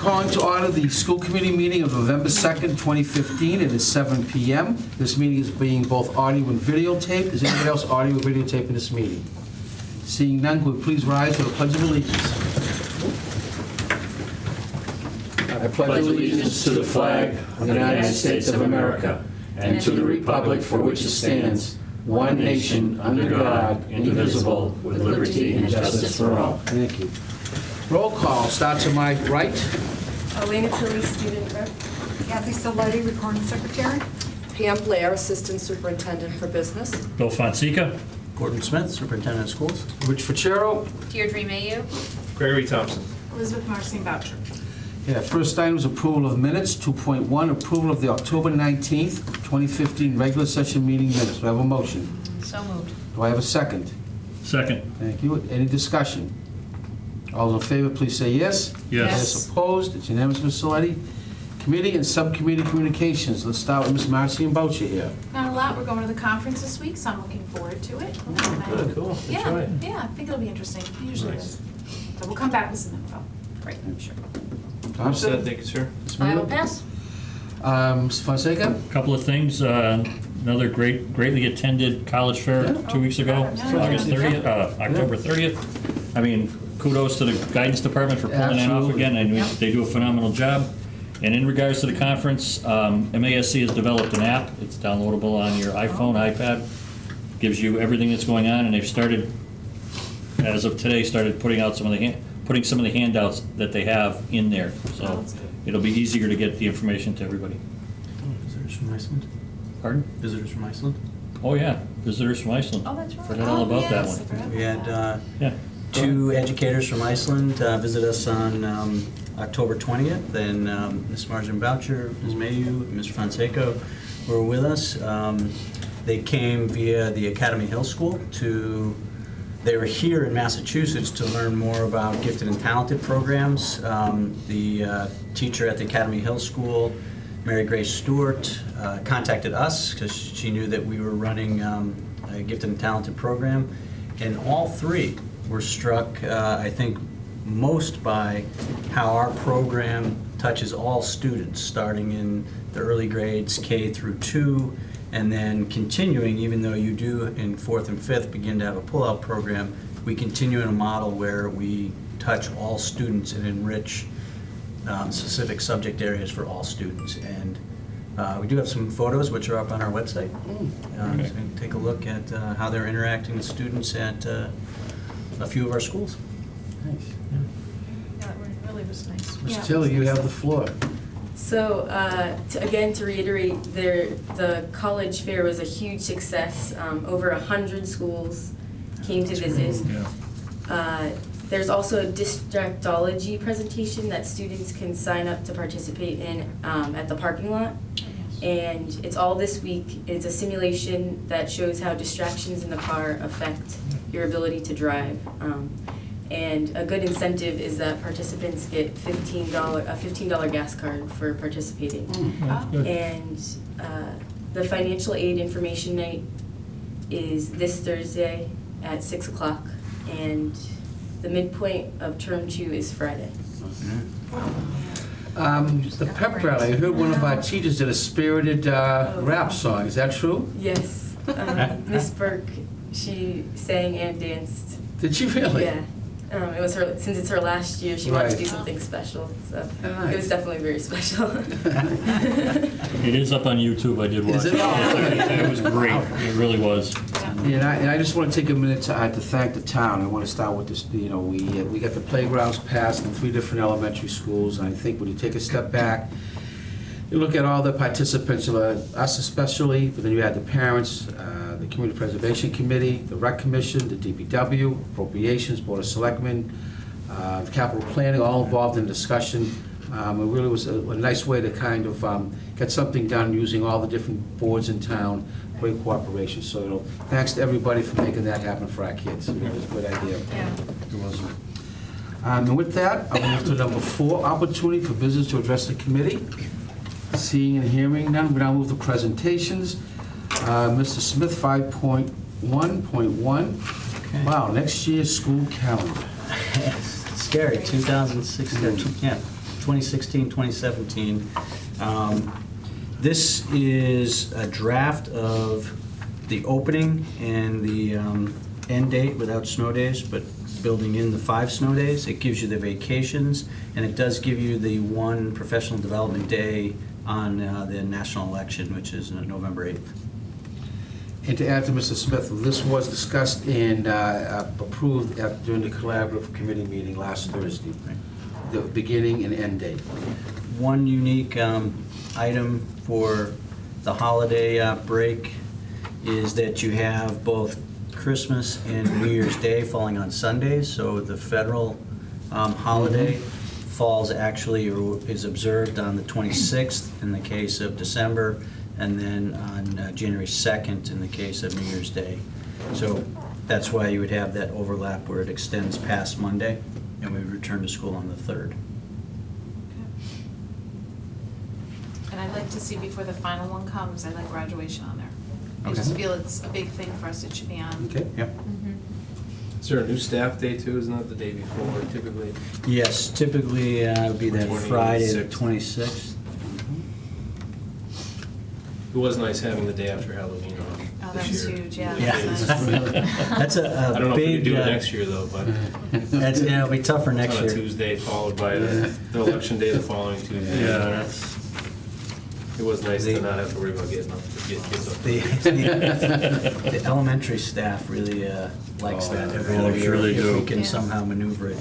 Calling to order the school committee meeting of November 2nd, 2015. It is 7 p.m. This meeting is being both audio and videotaped. Is anybody else audio or videotaping this meeting? Seeing none, could we please rise to the Pledge of Allegiance? I pledge allegiance to the flag of the United States of America and to the republic for which it stands, one nation, under God, indivisible, with liberty and justice for all. Thank you. Roll call starts on my right. Elena Tilly, student rep. Kathy Saletti, recording secretary. Pam Blair, assistant superintendent for business. Bill Fonseca. Gordon Smith, superintendent of schools. Rich Ficero. Deirdre Mayu. Gregory Thompson. Elizabeth Marcin Boucher. Yeah, first item is approval of minutes. 2.1, approval of the October 19th, 2015 regular session meeting minutes. Do I have a motion? So moved. Do I have a second? Second. Thank you. Any discussion? All those in favor, please say yes. Yes. Opposed? It's unanimous, Ms. Saletti. Committee and subcommittee communications. Let's start with Ms. Marcy and Boucher here. Not a lot. We're going to the conference this week, so I'm looking forward to it. Good, cool. Yeah, I think it'll be interesting. It usually is. So we'll come back with some info. Great, I'm sure. Thompson? Thank you, sir. Ms. I will Miller? pass. Ms. Fonseca? Couple of things. Another greatly attended college fair 2 weeks ago, August 30th, October 30th. I mean, kudos to the guidance department for pulling that off Absolutely. again. I mean, they do a phenomenal job. And in regards to the conference, MASC has developed an app. It's downloadable on your iPhone, iPad. Gives you everything that's going on, and they've started, as of today, putting out some of the handouts that they have in there. So it'll be easier to get the information to everybody. Visitors from Iceland. Pardon? Visitors from Iceland. Oh, yeah, visitors from Iceland. Oh, that's right. Forgot all about that one. We had Yeah. two educators from Iceland visit us on October 20th, and Ms. Margin Boucher, Ms. Mayu, Mr. Fonseca were with us. They came via the Academy Hill School they were here in Massachusetts to learn more about gifted and talented programs. The teacher at the Academy Hill School, Mary Grace Stewart, contacted us because she knew that we were running a gifted and talented program. And all three were struck, I think, most by how our program touches all students, starting in the early grades, K through 2, and then continuing, even though you do in 4th and 5th begin to have a pull-out program, we continue in a model where we touch all students and enrich specific subject areas for all students. And we do have some photos which are up on our website. So you can take a look at how they're interacting with students at a few of our schools. Nice. Yeah, it really was nice. Ms. Tilly, you have the floor. So, again, to reiterate, the college fair was a huge success. Over 100 schools came to visit. There's also a distractology presentation that students can sign up to participate in at the parking lot. And it's all this week. It's a simulation that shows how distractions in the car affect your ability to drive. And a good incentive is that participants get a $15 gas card for participating. And the financial aid information night is this Thursday at 6 o'clock, and the midpoint of term 2 is Friday. The pep rally, I heard one of our teachers did a spirited rap song. Is that true? Yes, Miss Burke, she sang and danced. Did she really? Yeah. It was her, since it's her last year, she wanted to do Right. something special, so Nice. it was definitely very special. It is up on YouTube. I did watch Is it? It was great. It really was. Yeah, and I just want to take a minute to thank the town. I want to start with this, we got the playgrounds passed in 3 different elementary schools, and I think when you take a step back, you look at all the participants, us especially, but then you had the parents, the Community Preservation Committee, the Rec Commission, the DPW, Appropriations, Board of Selectmen, the Capital Planning, all involved in discussion. It really was a nice way to kind of get something done using all the different boards in town, great cooperation. So thanks to everybody for making that happen for our kids. It was a good idea. Yeah. It was. And with that, I'll move to number 4, opportunity for visitors to address the committee. Seeing and hearing none, we now move to presentations. Mr. Smith, 5.1.1. Okay. Wow, next year's school calendar. Scary, 2016. Yeah. 2016, 2017. This is a draft of the opening and the end date without snow days, but building in the 5 snow days. It gives you the vacations, and it does give you the 1 professional development day on the national election, which is November 8th. And to add to Mr. Smith, this was discussed and approved during the collaborative committee meeting last Thursday, the beginning and end date. One unique item for the holiday break is that you have both Christmas and New Year's Day falling on Sundays, so the federal holiday falls actually, or is observed on the 26th in the case of December, and then on January 2nd in the case of New Year's Day. So that's why you would have that overlap where it extends past Monday, and we would return to school on the 3rd. And I'd like to see before the final one comes, I'd like graduation on there. I Okay. just feel it's a big thing for us, it should be on. Okay? Yep. Is there a new staff day too? Isn't that the day before typically? Yes, typically it would be that Friday, the 26th. It was nice having the day after Halloween off Oh, this that was year. huge, yeah. Yeah. That's That's nice. a I don't know if we big. can do it next year though, but That's, yeah, it'll be tougher next on a year. Tuesday followed by the election day the following Tuesday. Yeah, that's, It was nice The- to not have to worry about getting up, get kids up. The elementary staff really likes that every Oh, other year. sure they If do. we can Yeah. somehow maneuver it.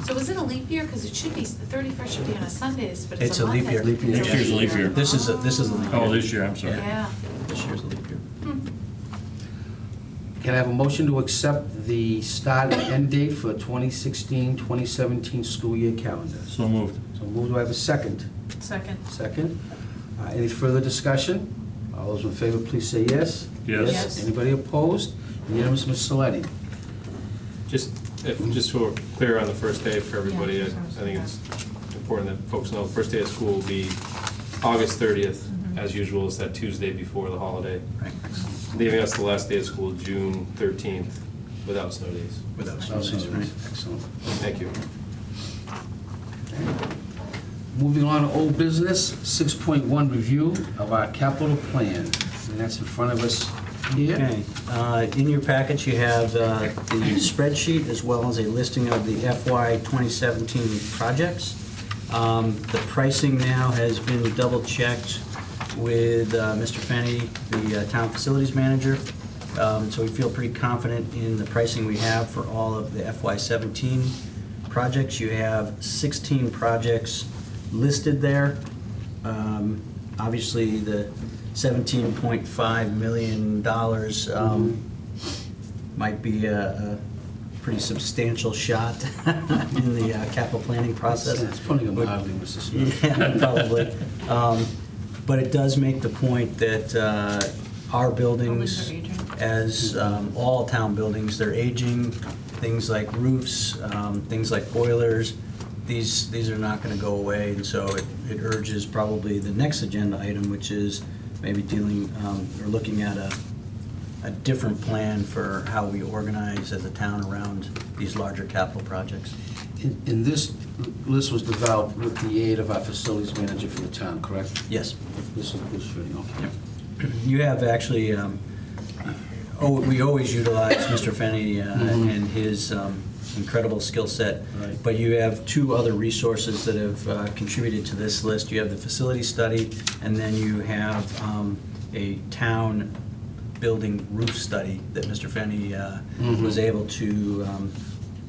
So is it a leap year? Because it should be, the 31st should be on a Sundays, but It's it's a a leap Monday. year. Leap year. Next year's a leap year. This is a leap year. oh, this year, I'm sorry. Yeah. This year's a leap year. Can I have a motion to accept the start and end date for 2016-2017 school year calendar? So moved. So moved, do I have a second? Second. Second. Any further discussion? All those in favor, please say yes. Yes. Yes. Anybody opposed? Unanimous, Ms. Saletti. Just so we're clear on the first day for everybody, I think it's important that folks know the first day of school will be August 30th, as usual, is that Tuesday before the holiday. Right. Leaving us the last day of school, June 13th, without snow days. Without snow days, right? Excellent. Thank you. Moving on to old business, 6.1 review of our capital plan. And that's in front of us here. Okay, in your package, you have the spreadsheet as well as a listing of the FY 2017 projects. The pricing now has been double-checked with Mr. Fenny, the town facilities manager. So we feel pretty confident in the pricing we have for all of the FY 17 projects. You have 16 projects listed there. Obviously, the $17.5 million might be a pretty substantial shot in the capital planning process. It's putting it mildly, Mr. Smith. Yeah, probably. But it does make the point that our buildings, Buildings are aging. as all town buildings, they're aging. Things like roofs, things like boilers, these are not going to go away. And so it urges probably the next agenda item, which is maybe dealing or looking at a different plan for how we organize as a town around these larger capital projects. And this list was developed with the aid of our facilities manager for the town, correct? Yes. This is fitting, okay. You have actually, we always utilize Mr. Fenny and his incredible skill set. Right. But you have 2 other resources that have contributed to this list. You have the facility study, and then you have a town building roof study that Mr. Fenny was able to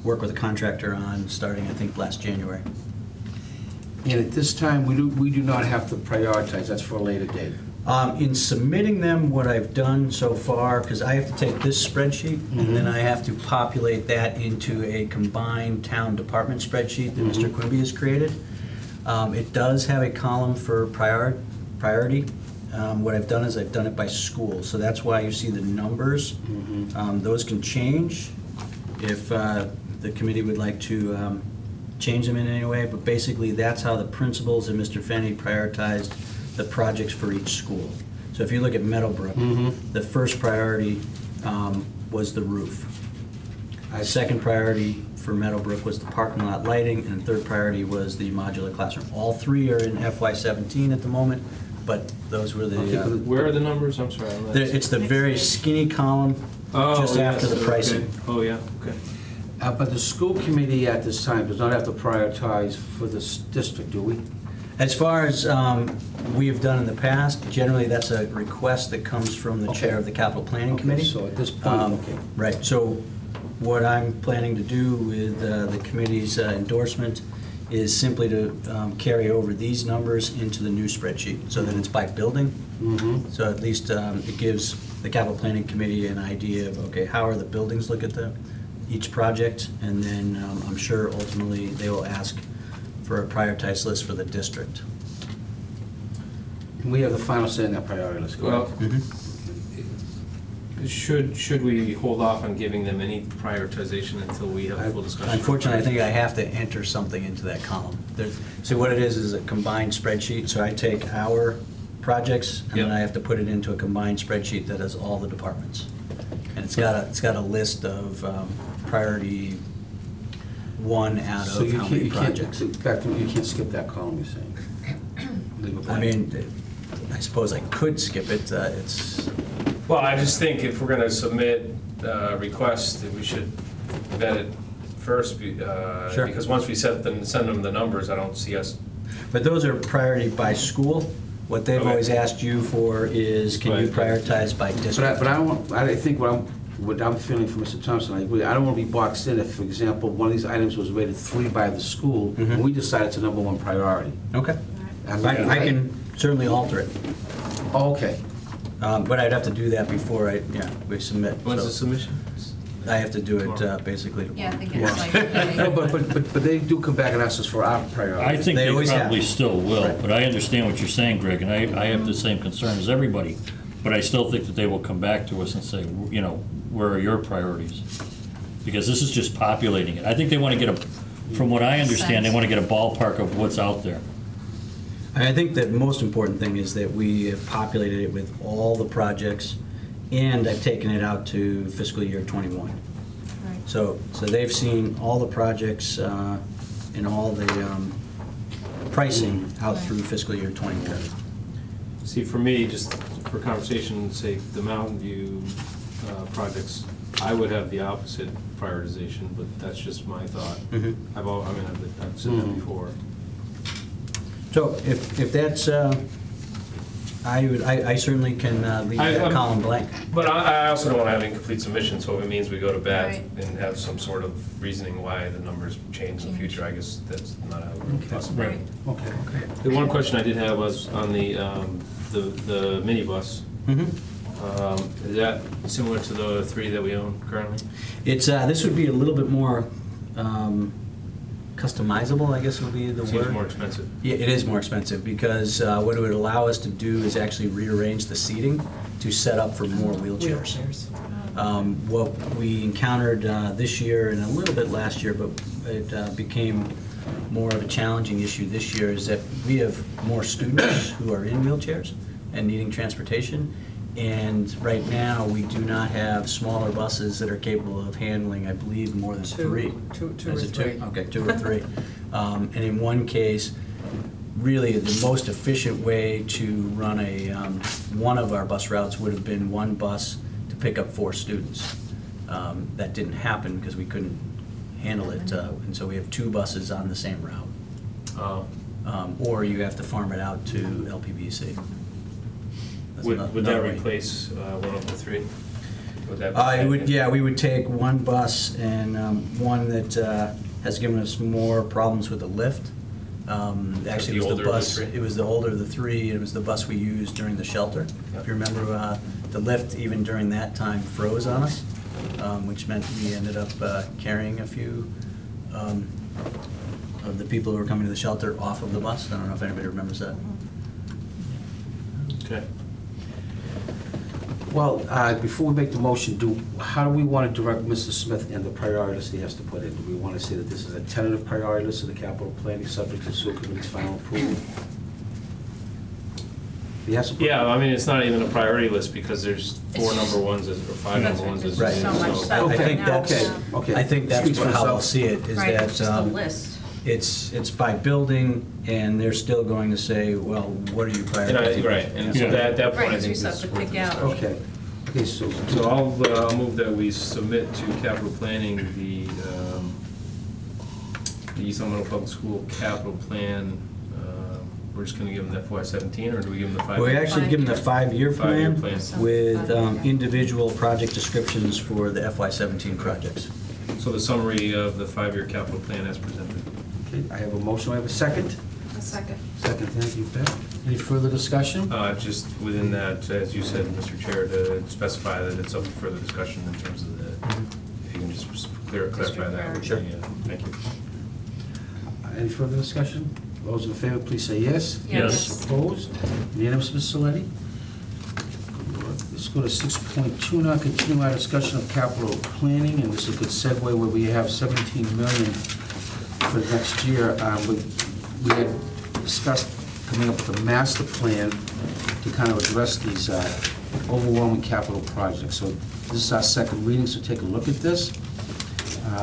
work with a contractor on starting, I think, last January. And at this time, we do not have to prioritize, that's for a later date. In submitting them, what I've done so far, because I have to take this spreadsheet, and then I have to populate that into a combined town department spreadsheet that Mr. Quimby has created. It does have a column for priority. What I've done is I've done it by school, so that's why you see the numbers. Those can change if the committee would like to change them in any way, but basically that's how the principals and Mr. Fenny prioritized the projects for each school. So if you look at Meadowbrook, the first priority was the roof. Second priority for Meadowbrook was the parking lot lighting, and third priority was the modular classroom. All three are in FY17 at the moment, but those were Okay, the, Where are the numbers? I'm sorry. I'm not- it's the very skinny column Oh, just after yes, the pricing. okay. Oh, yeah, okay. But the school committee at this time does not have to prioritize for this district, do we? As far as we have done in the past, generally that's a request that comes from the chair of the capital planning Okay, committee. so at this point, okay. Right, so what I'm planning to do with the committee's endorsement is simply to carry over these numbers into the new spreadsheet, so that it's by building. Mm-hmm. So at least it gives the capital planning committee an idea of, okay, how are the buildings look at each project? And then I'm sure ultimately they will ask for a prioritized list for the district. We have the final say in that priority list, Well, correct? should we hold off on giving them any prioritization until we have a full discussion? Unfortunately, I think I have to enter something into that column. So what it is a combined spreadsheet, so I take our projects, and then Yep. I have to put it into a combined spreadsheet that has all the departments. And it's got a list of priority one out So of you how can't, many you can't, projects. back to, you can't skip that column, you're saying? Leave it I blank. mean, I suppose I could skip it, it's, Well, I just think if we're gonna submit a request, that we should vet it first, Sure. because once we send them the numbers, I don't see us. but those are priority by school. What they've Okay. always asked you for is, can you Right. prioritize by district? But I don't want, I think what I'm feeling from Mr. Thompson, I agree, I don't want to be boxed in if, for example, one of these items was rated 3 by the school, and we decide it's a number one priority. Okay. I mean, I can certainly alter it. Oh, okay. But I'd have to do that before we submit. When's so the submission? I have to do it basically. Yeah, I think Yeah. it's like. No, but they do come back and ask us for our priority. I think They they always have. probably still will, Right. but I understand what you're saying, Greg, and I have the same concern as everybody. But I still think that they will come back to us and say, you know, where are your priorities? Because this is just populating it. I think they want to get from what I understand, they want to get a ballpark of what's out there. I think that the most important thing is that we have populated it with all the projects, and I've taken it out to fiscal year '21. So they've seen all the projects and all the pricing out through fiscal year '21. See, for me, just for conversation's sake, the Mountain View projects, I would have the opposite prioritization, but that's just my thought. Mhm. I've said that before. So if that's, I certainly can leave that I'm- column blank. But I also don't want to have incomplete submission, so if it means we go to bat Right. and have some sort of reasoning why the numbers change in the future, I guess that's not how we're possible. Right. Okay, okay. The one question I did have was on the minibus. Mhm. Is that similar to the 3 that we own currently? It's, this would be a little bit more customizable, I guess would be the word. Seems more expensive. Yeah, it is more expensive because what it would allow us to do is actually rearrange the seating to set up for more wheelchairs. What we encountered this year and a little bit last year, but it became more of a challenging issue this year, is that we have more students who are in wheelchairs and needing transportation. And right now, we do not have smaller buses that are capable of handling, I believe, more than 3. Two Is or it three. Okay, 2 or 3. And in one case, really the most efficient way to run one of our bus routes would have been one bus to pick up 4 students. That didn't happen because we couldn't handle it, and so we have 2 buses on the same route. Or you have to farm it out to LPBC. That's Would that another way. replace one of the 3? Would that? We would take one bus and one that has given us more problems with the lift. Actually, it was The older the of the bus, 3? it was the older of the 3, it was the bus we used during the shelter. If you remember, the lift, even during that time, froze on us, which meant we ended up carrying a few of the people who were coming to the shelter off of the bus. I don't know if anybody remembers that. Okay. Well, before we make the motion, how do we want to direct Mr. Smith and the priority list he has to put in? Do we want to say that this is a tentative priority list of the capital planning subject to school committee's final approval? He has to put- Yeah, I mean, it's not even a priority list because there's four It's- number ones or five That's number right, ones. there's as Right. so much stuff I right think now. that's, Okay. I think that's Speaks for how I'll itself. see it, is Right, that just a list. it's by building, and they're still going to say, well, what are you prioritizing? Right, and so Yeah. at that point, I Right, so think you it's still have to worth pick the out. discussion. Okay, so. So I'll move that we submit to capital planning the East Long Meadow Public School capital plan. We're just gonna give them the FY17, or do we give them the 5? We actually give them the five-year Five-year plan plan. with individual project descriptions for the FY17 projects. So the summary of the 5-year capital plan as presented. Okay, I have a motion, I have a second. A second. Second, thank you, Beth. Any further discussion? Just within that, as you said, Mr. Chair, to specify that it's up for further discussion in terms of the, if you can just clarify that. would be, Sure. Thank you. Any further discussion? Those in favor, please say yes. Yes. Opposed? Unanimous, Ms. Saletti? Let's go to 6.2 now, continue our discussion of capital planning, and this is a good segue where we have 17 million for next year. We had discussed coming up with a master plan to kind of address these overwhelming capital projects. So this is our second reading, so take a look at this,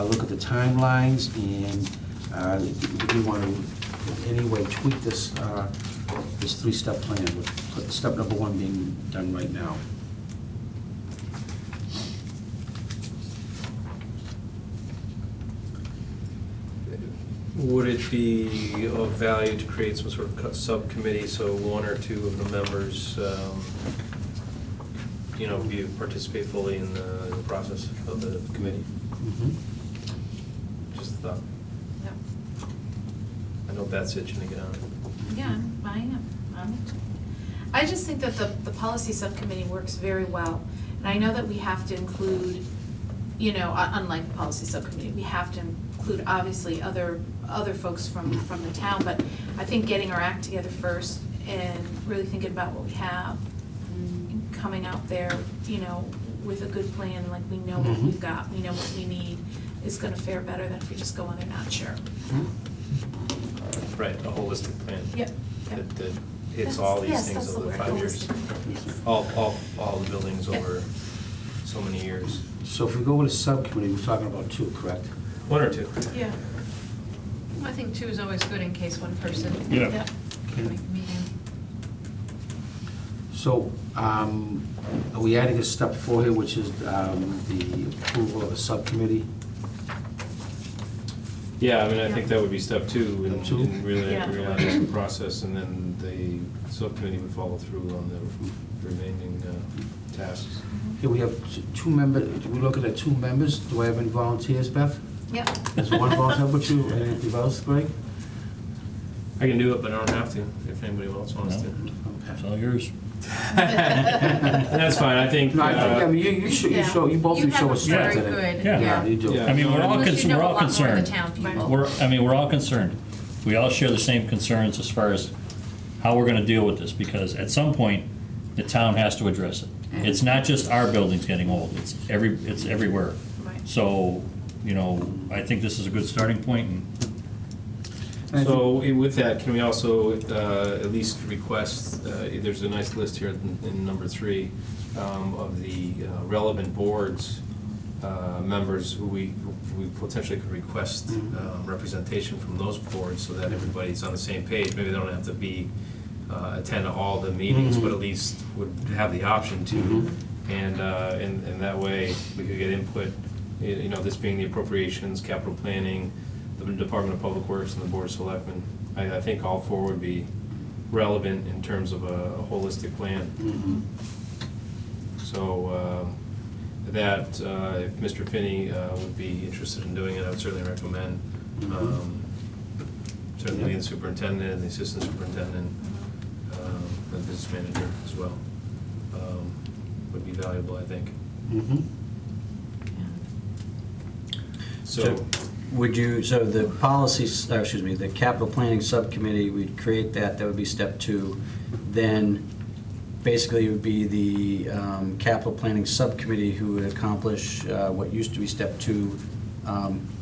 look at the timelines, and we want to in any way tweak this this three-step plan, with step number one being done right now. Would it be of value to create some sort of subcommittee, so one or two of the members, participate fully in the process of the committee? Just a thought. Yep. I know Beth's itching to get on it. Yeah, I am. I just think that the policy subcommittee works very well. And I know that we have to include, unlike the policy subcommittee, we have to include obviously other folks from the town, but I think getting our act together first and really thinking about what we have, and coming out there, with a good plan, like we know what we've got, we know what we need, is gonna fare better than if we just go in there not sure. Right, a holistic plan. Yep. That hits all these Yes, things that's the over word, 5 years. holistic. Yes. All the buildings Yep. over so many years. So if we go with a subcommittee, we're talking about two, correct? One or two. Yeah. I think two is always good in case one person. Yeah. Yep. Okay. Like meeting. So, are we adding a step 4 here, which is the approval of a subcommittee? Yeah, I mean, I think that would be step 2, Step two? in really Yeah. realizing the process, and then the subcommittee would follow through on the remaining tasks. Here we have two members, we're looking at 2 members. Do I have any volunteers, Beth? Yep. There's one volunteer, but you, anything else, Greg? I can do it, but I don't have to, if anybody else wants to. It's all yours. That's fine, I think. No, I mean, you show, you both of you show a strength in it. Very good, Yeah. Yeah, you do. Yeah. I mean, we're all, Unless you know we're a all lot more of the concerned. town people. We're all concerned. We all share the same concerns as far as how we're gonna deal with this, because at some point, the town has to address it. It's not just our buildings getting old, it's everywhere. Right. So, I think this is a good starting point, and So with that, can we also at least request, there's a nice list here in number 3 of the relevant boards, members who we potentially could request representation from those boards so that everybody's on the same page. Maybe they don't have to attend all the meetings, but at least would have the option to. And that way, we could get input, this being the appropriations, capital planning, the Department of Public Works, and the Board of Selectmen. I think all 4 would be relevant in terms of a holistic plan. So if Mr. Finney would be interested in doing it, I would certainly recommend. Certainly the superintendent, the assistant superintendent, the business manager as well, would be valuable, I think. So, Would you, so the the capital planning subcommittee, we'd create that would be step 2. Then, basically, it would be the capital planning subcommittee who would accomplish what used to be step 2,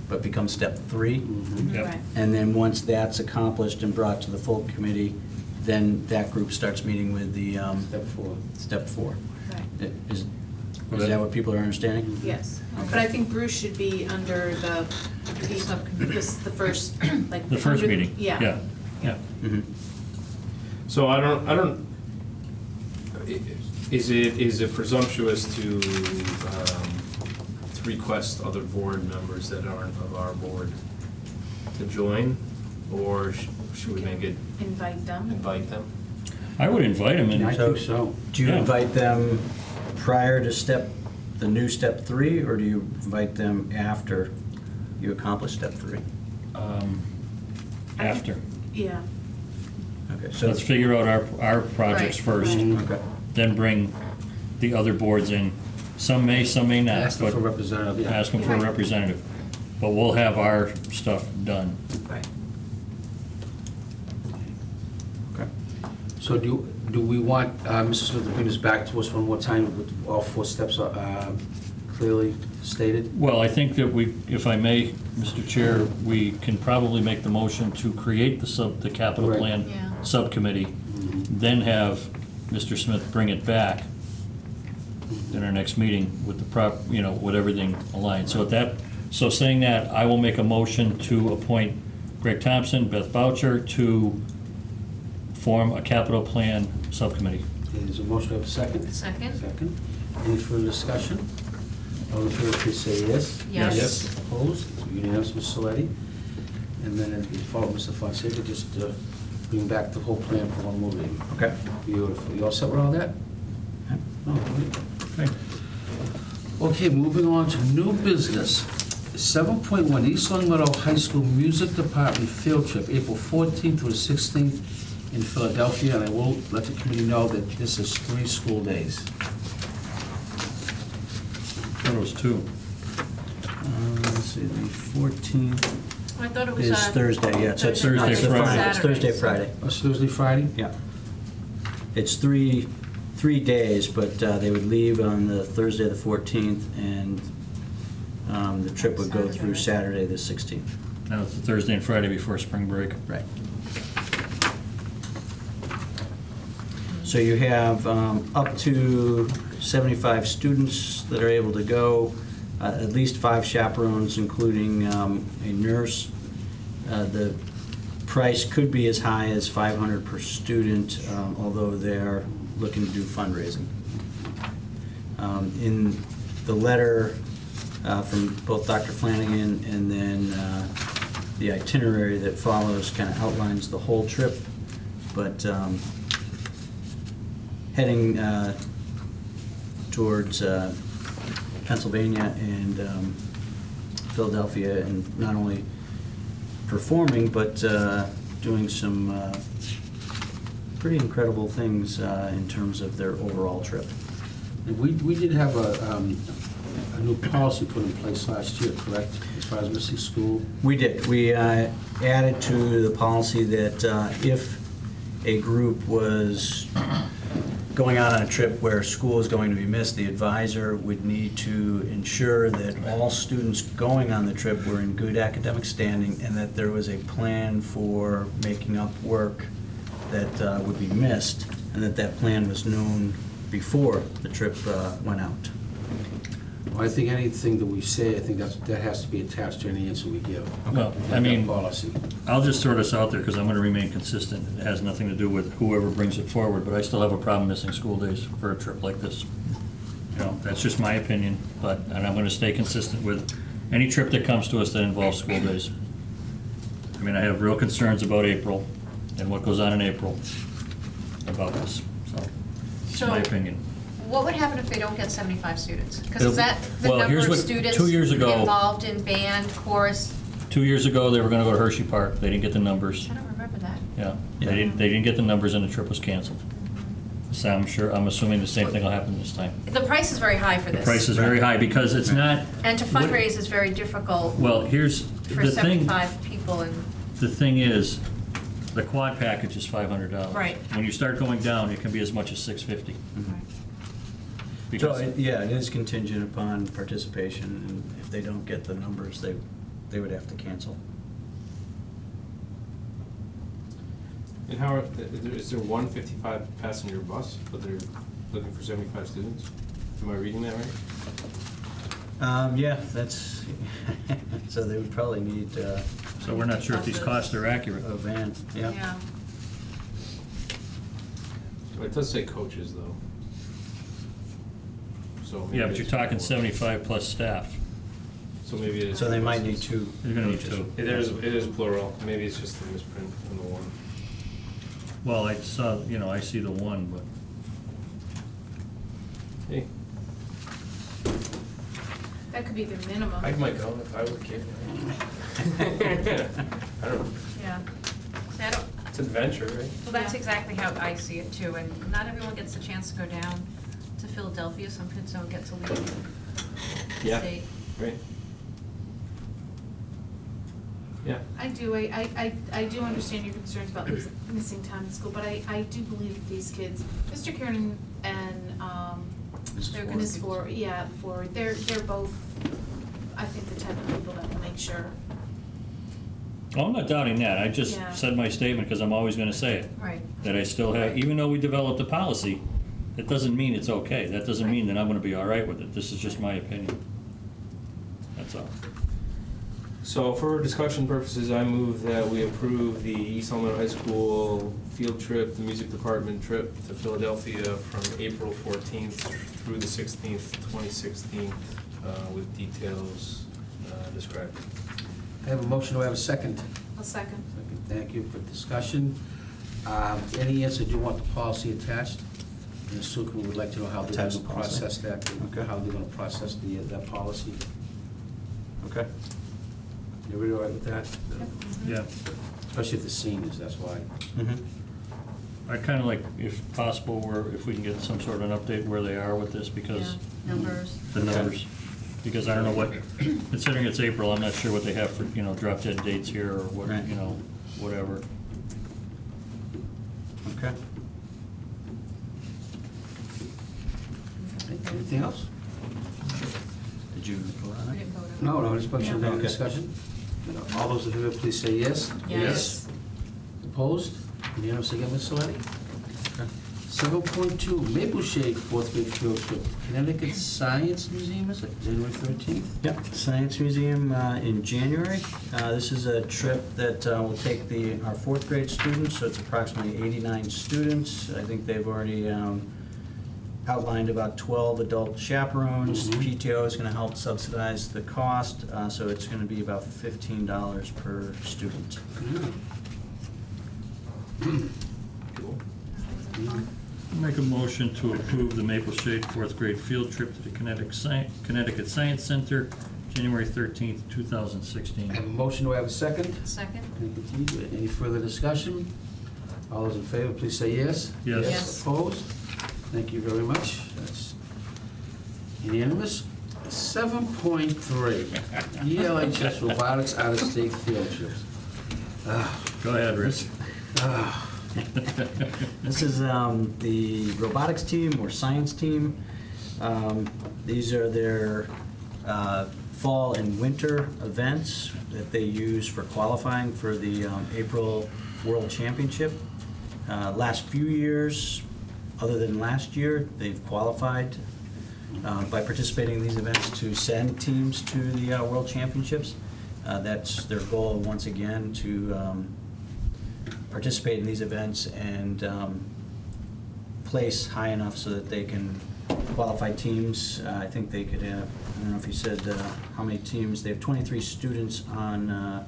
but becomes step 3. Yep. Right. And then once that's accomplished and brought to the full committee, then that group starts meeting with the Step 4. step 4. Right. Is that what people are understanding? Yes, but I think Bruce should be under the first, like. The first under- meeting. Yeah. Yeah. Mhm. So I don't, is it presumptuous to request other board members that aren't of our board to join? Or should we make it, Invite them. invite them? I would invite them I in. think so. Do you Yeah. invite them prior to the new step 3, or do you invite them after you accomplish step 3? After. Yeah. Okay, so, Let's figure out our projects Right. first, okay, then bring the other boards in. Some may not, Ask them but for representative, yeah. ask them for a Right. representative. But we'll have our stuff done. Right. okay. So do we want Mrs. Smith to bring this back to us one more time with all 4 steps clearly stated? Well, I think that if I may, Mr. Chair, we can probably make the motion to create the capital Right. plan Yeah. subcommittee, then have Mr. Smith bring it back in our next meeting with with everything aligned. So saying that, I will make a motion to appoint Greg Thompson, Beth Boucher to form a capital plan subcommittee. Okay, there's a motion, do I have a second? Second. Second. Any further discussion? All in favor, please say yes. Yes. Yes. Opposed? Unanimous, Ms. Saletti. And then if you follow Mr. Fonseca, just bring back the whole plan for one more meeting. Okay. Beautiful. You all set with all that? Yeah. Oh, great. Okay, moving on to new business. 7.1 East Long Meadow High School Music Department Field Trip, April 14th through the 16th in Philadelphia, and I will let the committee know that this is 3 school days. I thought it was 2. Let's see, the 14th I thought it was. is Thursday, yeah, so it's Thursday, it's the Friday. It's Thursday, Friday, Oh, it's Thursday, Friday? yeah. It's three days, but they would leave on the Thursday, the 14th, and the trip would go through Saturday, the 16th. Now it's the Thursday and Friday before spring break. Right. So you have up to 75 students that are able to go, at least 5 chaperones, including a nurse. The price could be as high as $500 per student, although they're looking to do fundraising. In the letter from both Dr. Flanagan and then the itinerary that follows kind of outlines the whole trip, but heading towards Pennsylvania and Philadelphia, and not only performing, but doing some pretty incredible things in terms of their overall trip. And we did have a new policy put in place last year, correct, as far as missing school? We did. We added to the policy that if a group was going out on a trip where school is going to be missed, the advisor would need to ensure that all students going on the trip were in good academic standing and that there was a plan for making up work that would be missed, and that plan was known before the trip went out. Well, I think anything that we say, I think that has to be attached to any answer we give. Well, Like I that mean, policy. I'll just throw this out there because I'm going to remain consistent. It has nothing to do with whoever brings it forward, but I still have a problem missing school days for a trip like this. You know, that's just my opinion, and I'm going to stay consistent with any trip that comes to us that involves school days. I mean, I have real concerns about April and what goes on in April about this, so, it's my opinion. What would happen if they don't get 75 students? Because It'll- is that the well, number here's of what- students 2 years ago- involved in band, chorus? 2 years ago, they were going to go to Hershey Park. They didn't get the numbers. I don't remember that. Yeah, Yeah. they didn't get the numbers and the trip was canceled. So I'm assuming the same thing will happen this time. The price is very high for The this. price is very high because it's not. And to what- fundraise is very difficult Well, here's, for the thing, 75 people and, the thing is, the quad package is $500. Right. When you start going down, it can be as much as $650. So, Because, yeah, it is contingent upon participation, and if they don't get the numbers, they would have to cancel. And how are, is there one 55 passenger bus, but they're looking for 75 students? Am I reading that right? Yeah, that's, so they would probably need So we're not sure if these costs are accurate. a van, yeah. Yeah. Well, it does say coaches, though. So maybe Yeah, but you're it's talking more. 75 plus staff. So maybe it is. So they might need buses. two. You're gonna need coaches. two. It is plural, maybe it's just a misprint on the one. Well, I saw, I see the one, but Hey, That could be the minimum. I might go if I was a kid. I don't know, Yeah. See, I don't, it's an adventure, right? well, that's exactly how I see it too, and not everyone gets the chance to go down to Philadelphia, some kids don't get to leave the Yeah. state. Right. Yeah. I do, I do understand your concerns about missing time in school, but I do believe these kids, Mr. Kieran and, Ms. Ford, they're both, I think, the type of people that will make sure. oh, I'm not doubting that. I just Yeah. said my statement because I'm always gonna say it. Right. That I still have, even though we developed a policy, that doesn't mean it's okay. That doesn't mean that I'm gonna be all right with it. This is just my opinion. That's all. So for discussion purposes, I move that we approve the East Long Meadow High School field trip, the music department trip to Philadelphia from April 14th through the 16th, 2016, with details described. I have a motion, do I have a second? A second. Second, thank you for discussion. Any answer, do you want the policy attached? And Suka would like to know how they're going Attached to policy? process that, Okay. how they're going to process that policy. Okay. Everybody all right with that? Yeah. Especially if the seniors, that's why. Mhm. I'd kind of like, if possible, if we can get some sort of an update where they are with this, because Yeah, numbers. the numbers. Because I don't know what, considering it's April, I'm not sure what they have for, drop dead dates here or what, Right. Whatever. Okay. Anything else? Did you vote on We it? didn't vote on it. No, just bunch of Yeah. Okay. discussion. All those in favor, please say yes. Yes. Opposed? Unanimous again, Ms. Saletti? Okay. 7.2, Maple Shade fourth grade field trip, Connecticut Science Museum, is it, January 13th? Yep, Science Museum in January. This is a trip that will take our fourth grade students, so it's approximately 89 students. I think they've already outlined about 12 adult chaperones. Mhm. PTO is going to help subsidize the cost, so it's going to be about $15 per student. Cool. Make a motion to approve the Maple Shade fourth grade field trip to the Connecticut Science Center, January 13th, 2016. I have a motion, do I have a second? Second? Thank you. Any further discussion? All those in favor, please say yes. Yes. Yes. Opposed? Thank you very much. That's unanimous. 7.3, ELHS Robotics Out-of-State Field Trips. Go ahead, Rich. This is the robotics team or science team. These are their fall and winter events that they use for qualifying for the April World Championship. Last few years, other than last year, they've qualified by participating in these events to send teams to the World Championships. That's their goal once again, to participate in these events and place high enough so that they can qualify teams. I think they could have, I don't know if you said how many teams, they have 23 students on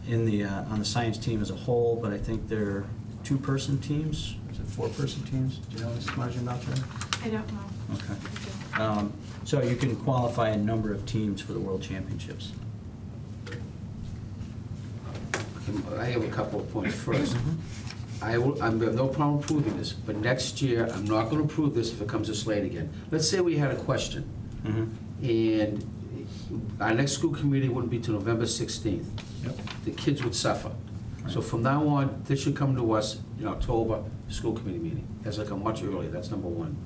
the science team as a whole, but I think they're two-person teams, is it four-person teams? Do you know this, Marjorie, about that? I don't know. Okay. So you can qualify a number of teams for the World Championships. I have a couple of points. First, Mm-hmm. I have no problem approving this, but next year, I'm not going to approve this if it comes this late again. Let's say we had a question, Mhm. and our next school committee wouldn't be till November 16th. Yep. The kids would suffer. So from now on, this should come to us in October, school committee meeting, as like a much earlier, that's number one.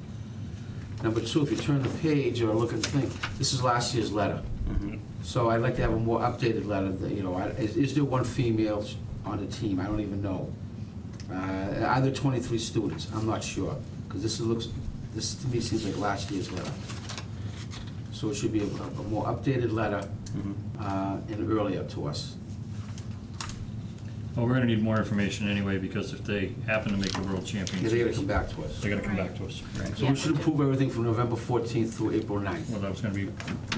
Number two, if you turn the page or look at the thing, this is last year's letter. Mhm. So I'd like to have a more updated letter, that, is there one female on the team? I don't even know. either 23 students, I'm not sure, because this to me seems like last year's letter. So it should be a more updated letter and earlier to us. Well, we're gonna need more information anyway, because if they happen to make the world Yeah, championships. they gotta come back to us. They're gonna come back to us. Right. So we should approve everything from November 14th through April 9th, Well, that was gonna be,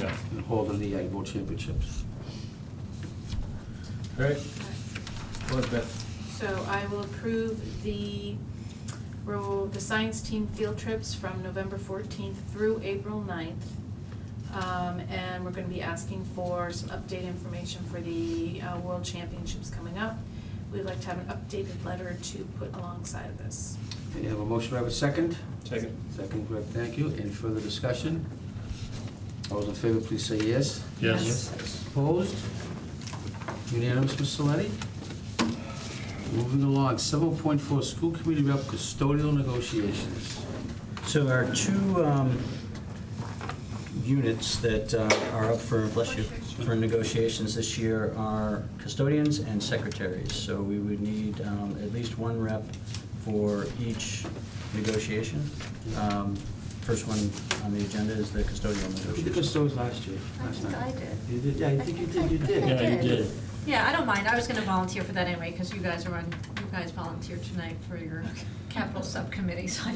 yeah. and holding the world championships. All right. Go ahead, Beth. So I will approve the science team field trips from November 14th through April 9th. And we're gonna be asking for some updated information for the World Championships coming up. We'd like to have an updated letter to put alongside of this. Okay, you have a motion, do I have a second? Second. Second, Greg, thank you. Any further discussion? All those in favor, please say yes. Yes. Opposed? Unanimous, Mr. Saletti? Moving along, 7.4, school committee rep custodial negotiations. So our two units that are up for, bless you, for negotiations this year are custodians and secretaries. So we would need at least one rep for each negotiation. First one on the agenda is the custodial Who did negotiation. custodians last year? I Last think night? I did. You did? Yeah, I think you did, you did. I Yeah, you did. Yeah, I don't mind. I was gonna volunteer for that anyway, because you guys volunteered tonight for your capital subcommittee, so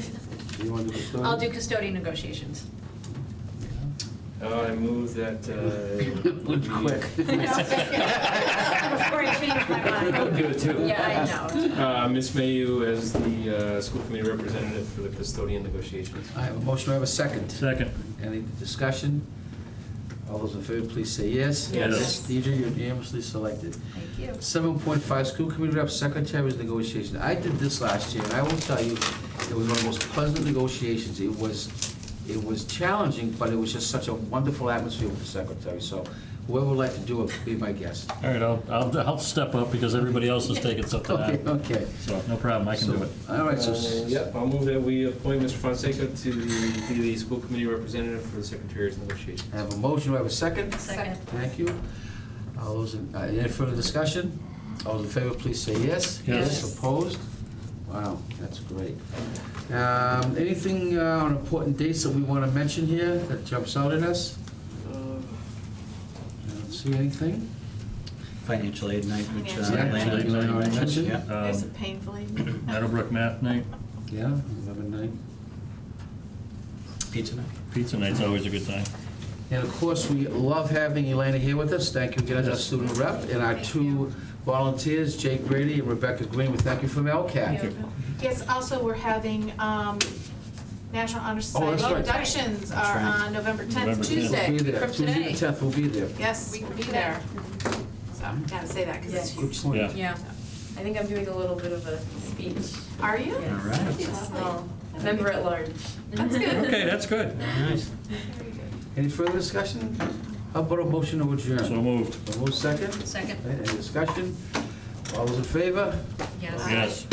You want to do custodian? I'll do custodian negotiations. I move that. Quick. Before I change my mind. I'll do it too. Yeah, I know. Ms. Mayu as the school committee representative for the custodian negotiations. I have a motion, do I have a second? Second. Any discussion? All those in favor, please say yes. Yes. Deidre, you're unanimously selected. Thank you. 7.5, school committee rep secretaries negotiation. I did this last year, and I will tell you, it was one of the most pleasant negotiations. It was challenging, but it was just such a wonderful atmosphere with the secretary. So whoever would like to do it, be my guest. All right, I'll step up because everybody else is taking something Okay, on. okay. So, no problem, I can do it. All right, so, Yep, I'll move that we appoint Mr. Fonseca to be the school committee representative for the secretary's negotiations. I have a motion, do I have a second? Second. Thank you. All those, any further discussion? All those in favor, please say yes. Yes. Opposed? Wow, that's great. Anything on important dates that we want to mention here that jumps out at us? I don't see anything. Financial aid night, which Financial aid Lana night. already mentioned. Yeah. There's a painfully. Meadowbrook Math Night, Yeah, 11/9. Pizza night. pizza night's always a good time. And of course, we love having Elena here with us. Thank you again as our student rep. And our two volunteers, Jake Brady and Rebecca Green, we thank you from LCAT. Yes, also, we're having National Honor Oh, Society that's right. inductions are right. on November 10th, November 10th. We'll Tuesday. be there. From Tuesday today. the 10th, we'll be there. Yes, we'll be there. So, gotta say that, because it's Yes. Good huge. point. Yeah. Yeah. I think I'm doing a little bit of a speech. Are you? Yes. All right. Just small. Member at large. That's good. Okay, that's good. Nice. Any further discussion? How about a motion to adjourn? So moved. So move second? Second. Okay, any discussion? All those in favor? Yes. Yes.